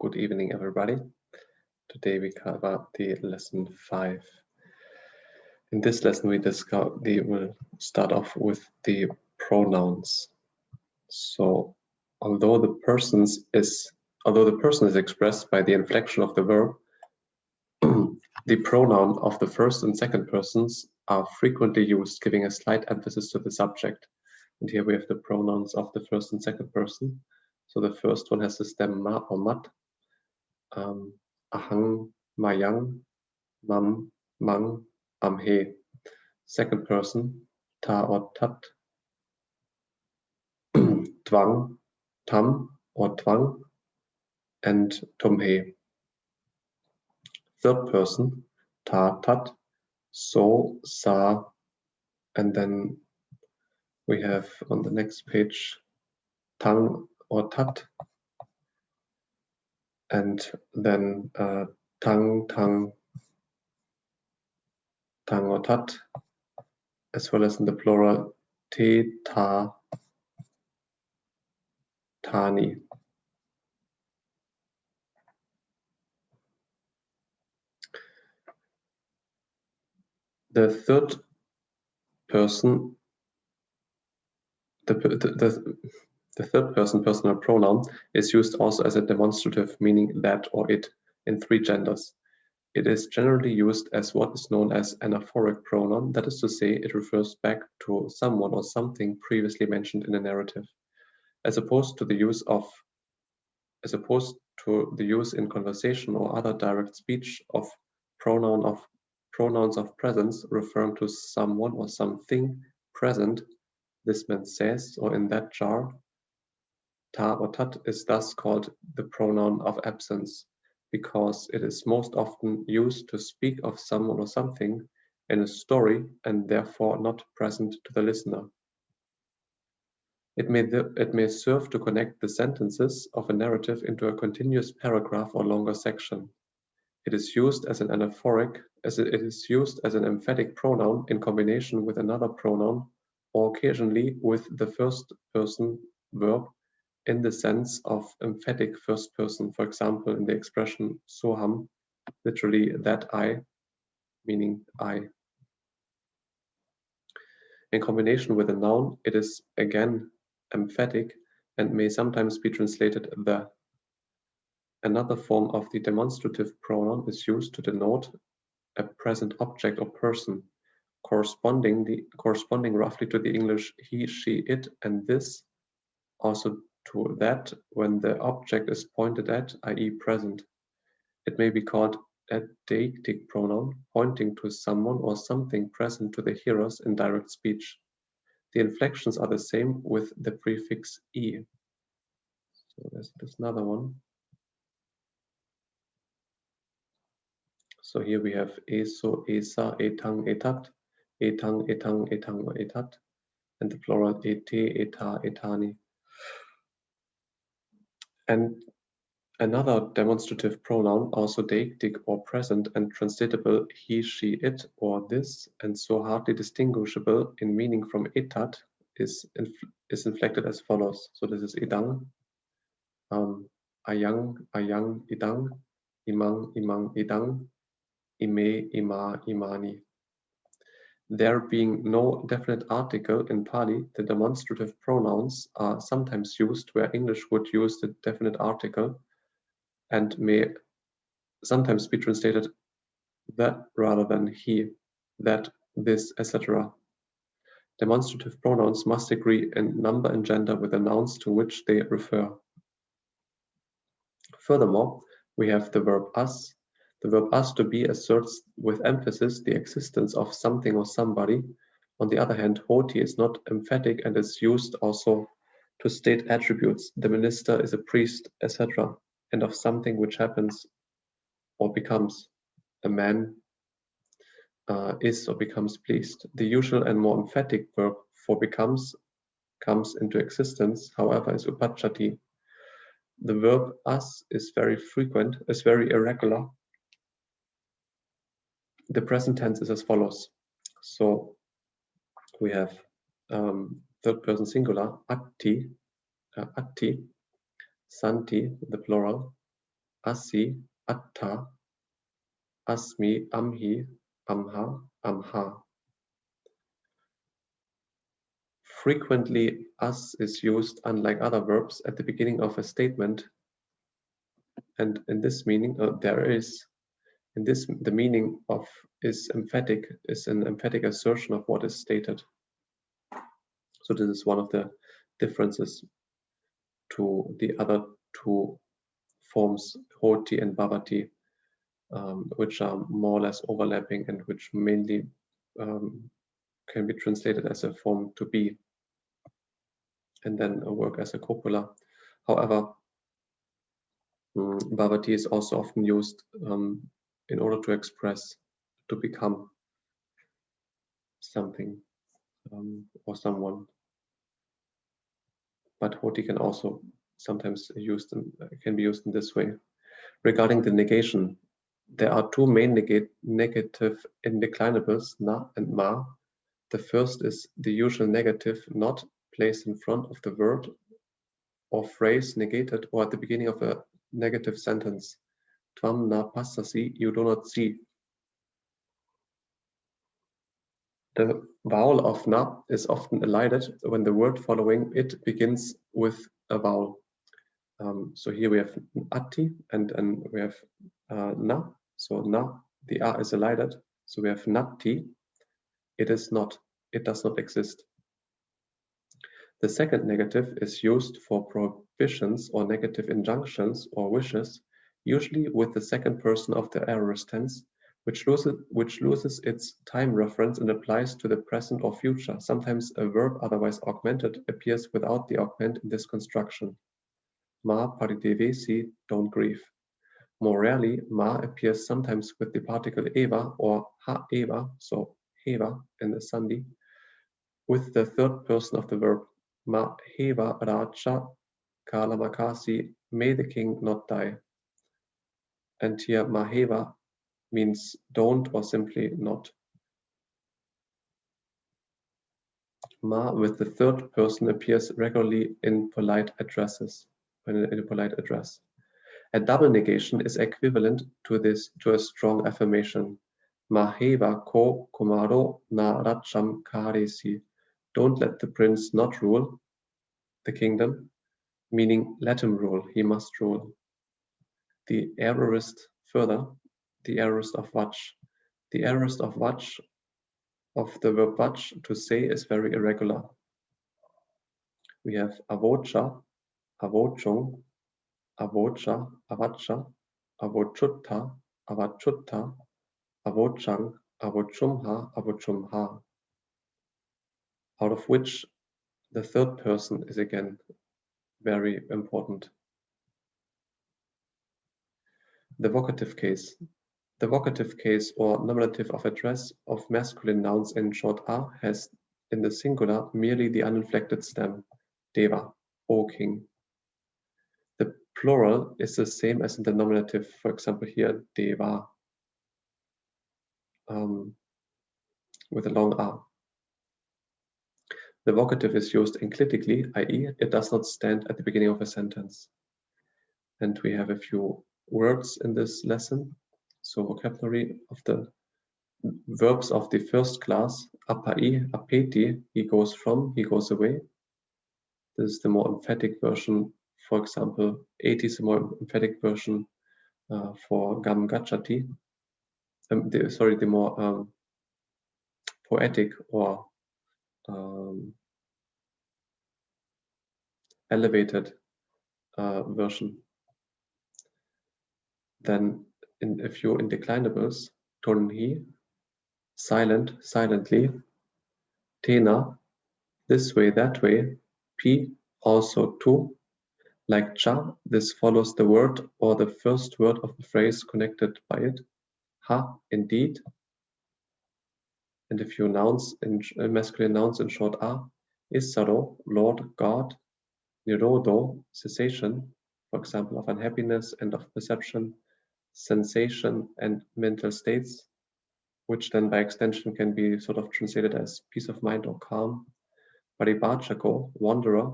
Good evening, everybody. Today we cover the lesson 5. In this lesson, we will start off with the pronouns. So, although the person is expressed by the inflection of the verb, the pronoun of the first and second persons are frequently used, giving a slight emphasis to the subject. And here we have the pronouns of the first and second person. So the first one has the stem ma or mat. Ahang, mayang, mam, mang, amhe. Second person, ta or tat. Twang, tam or twang, and tumhe. Third person, ta, tat, so, sa, and then we have on the next page, tang or tat, and then tang, tang, tang or tat, as well as in the plural, te, ta, tani. The third person, the third person personal pronoun is used also as a demonstrative, meaning that or it, in 3 genders. It is generally used as what is known as anaphoric pronoun, that is to say, it refers back to someone or something previously mentioned in a narrative, as opposed to the use in conversation or other direct speech of pronouns of presence referring to someone or something present. This man says, or in that jar. Ta or tat is thus called the pronoun of absence, because it is most often used to speak of someone or something in a story and therefore not present to the listener. It may serve to connect the sentences of a narrative into a continuous paragraph or longer section. It is used as an anaphoric, as it is used as an emphatic pronoun in combination with another pronoun, or occasionally with the first person verb in the sense of emphatic first person, for example, in the expression soham, literally that I, meaning I. In combination with a noun, it is again emphatic and may sometimes be translated the. Another form of the demonstrative pronoun is used to denote a present object or person, corresponding roughly to the English he, she, it, and this, also to that when the object is pointed at, i.e. present. It may be called a deictic pronoun, pointing to someone or something present to the hearers in direct speech. The inflections are the same with the prefix e. So there's another one. So here we have eso, esa, etang, etat, etang, etang, etang, or etat, and the plural ete, eta, etani. And another demonstrative pronoun, also deictic or present and translatable he, she, it, or this, and so hardly distinguishable in meaning from etat, is inflected as follows. So this is idang, ayang, ayang, idang, imang, imang, idang, ime, ima, imani. There being no definite article in Pali, the demonstrative pronouns are sometimes used where English would use the definite article and may sometimes be translated that rather than he, that, this, etc. Demonstrative pronouns must agree in number and gender with the nouns to which they refer. Furthermore, we have the verb as. The verb as to be asserts with emphasis the existence of something or somebody. On the other hand, hoti is not emphatic and is used also to state attributes. The minister is a priest, etc., and of something which happens or becomes. A man is or becomes pleased. The usual and more emphatic verb for becomes comes into existence, however, is upachati. The verb as is very frequent, is very irregular. The present tense is as follows. So we have third person singular, atti, atti, santi, the plural, asi, aṭṭha, asmi, amhi, amha, amha. Frequently, as is used, unlike other verbs, at the beginning of a statement, and in this meaning, the meaning of is emphatic, is an emphatic assertion of what is stated. So this is one of the differences to the other two forms, hoti and bhavati, which are more or less overlapping and which mainly can be translated as a form to be, and then work as a copula. However, bhavati is also often used in order to express, to become something or someone. But hoti can also sometimes be used in this way. Regarding the negation, there are two main negative indeclinables, na and ma. The first is the usual negative not placed in front of the word or phrase negated or at the beginning of a negative sentence. Tvam na passasi, you do not see. The vowel of na is often elided when the word following it begins with a vowel. So here we have atti and we have na. So na, the a is elided. So we have natti. It is not. It does not exist. The second negative is used for prohibitions or negative injunctions or wishes, usually with the second person of the aorist tense, which loses its time reference and applies to the present or future. Sometimes a verb otherwise augmented appears without the augment in this construction. Ma paridevesi, don't grieve. More rarely, ma appears sometimes with the particle eva or ha eva, so heva in the sandhi, with the third person of the verb. Ma heva raja kalamakasi, may the king not die. And here maheva means don't or simply not. Ma with the third person appears regularly in polite addresses, in a polite address. A double negation is equivalent to a strong affirmation. Maheva ko kumaro na racham karisi. Don't let the prince not rule the kingdom, meaning let him rule, he must rule. The aorist further, the aorist of vach. The aorist of vach, of the verb vach, to say, is very irregular. We have avocha, avochung, avocha, avacha, avochutta, avachutta, avochang, avochumha, avochumha, out of which the third person is again very important. The vocative case. The vocative case or nominative of address of masculine nouns in short a has in the singular merely the uninflected stem, deva, O king. The plural is the same as in the nominative, for example here, deva, with a long a. The vocative is used enclitically, i.e. it does not stand at the beginning of a sentence. And we have a few words in this lesson. So vocabulary of the verbs of the first class, apai, apeti, he goes from, he goes away. This is the more emphatic version. For example, eti is a more emphatic version for gam gacchati. The more poetic or elevated version. Then in a few indeclinables, tonhi, silent, silently, tena, this way, that way, pi, also to, like cha, this follows the word or the first word of the phrase connected by it, ha, indeed, and a few nouns, masculine nouns in short a, issaro, Lord, God, nirodho, cessation, for example, of unhappiness and of perception, sensation and mental states, which then by extension can be sort of translated as peace of mind or calm. Paribhachako, wanderer,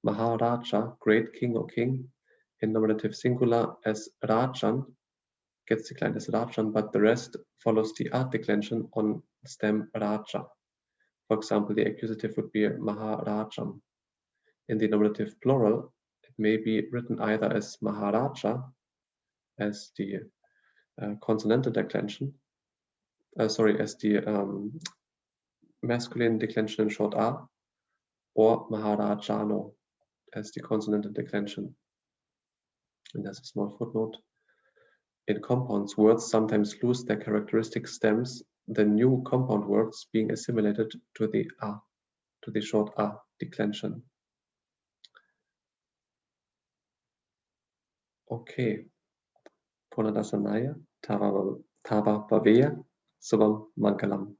Maharaja, great king or king, in nominative singular as Rajan, gets declined as Rajan, but the rest follows the art declension on stem Raja. For example, the accusative would be Maharajam. In the nominative plural, it may be written either as Maharaja, as the consonantal declension, as the masculine declension in short A, or Maharajano, as the consonantal declension. And there's a small footnote. In compounds, words sometimes lose their characteristic stems, the new compound words being assimilated to the A, to the short A declension. Okay. Punadasanaya, Tava Paveya, Subham Mangalam.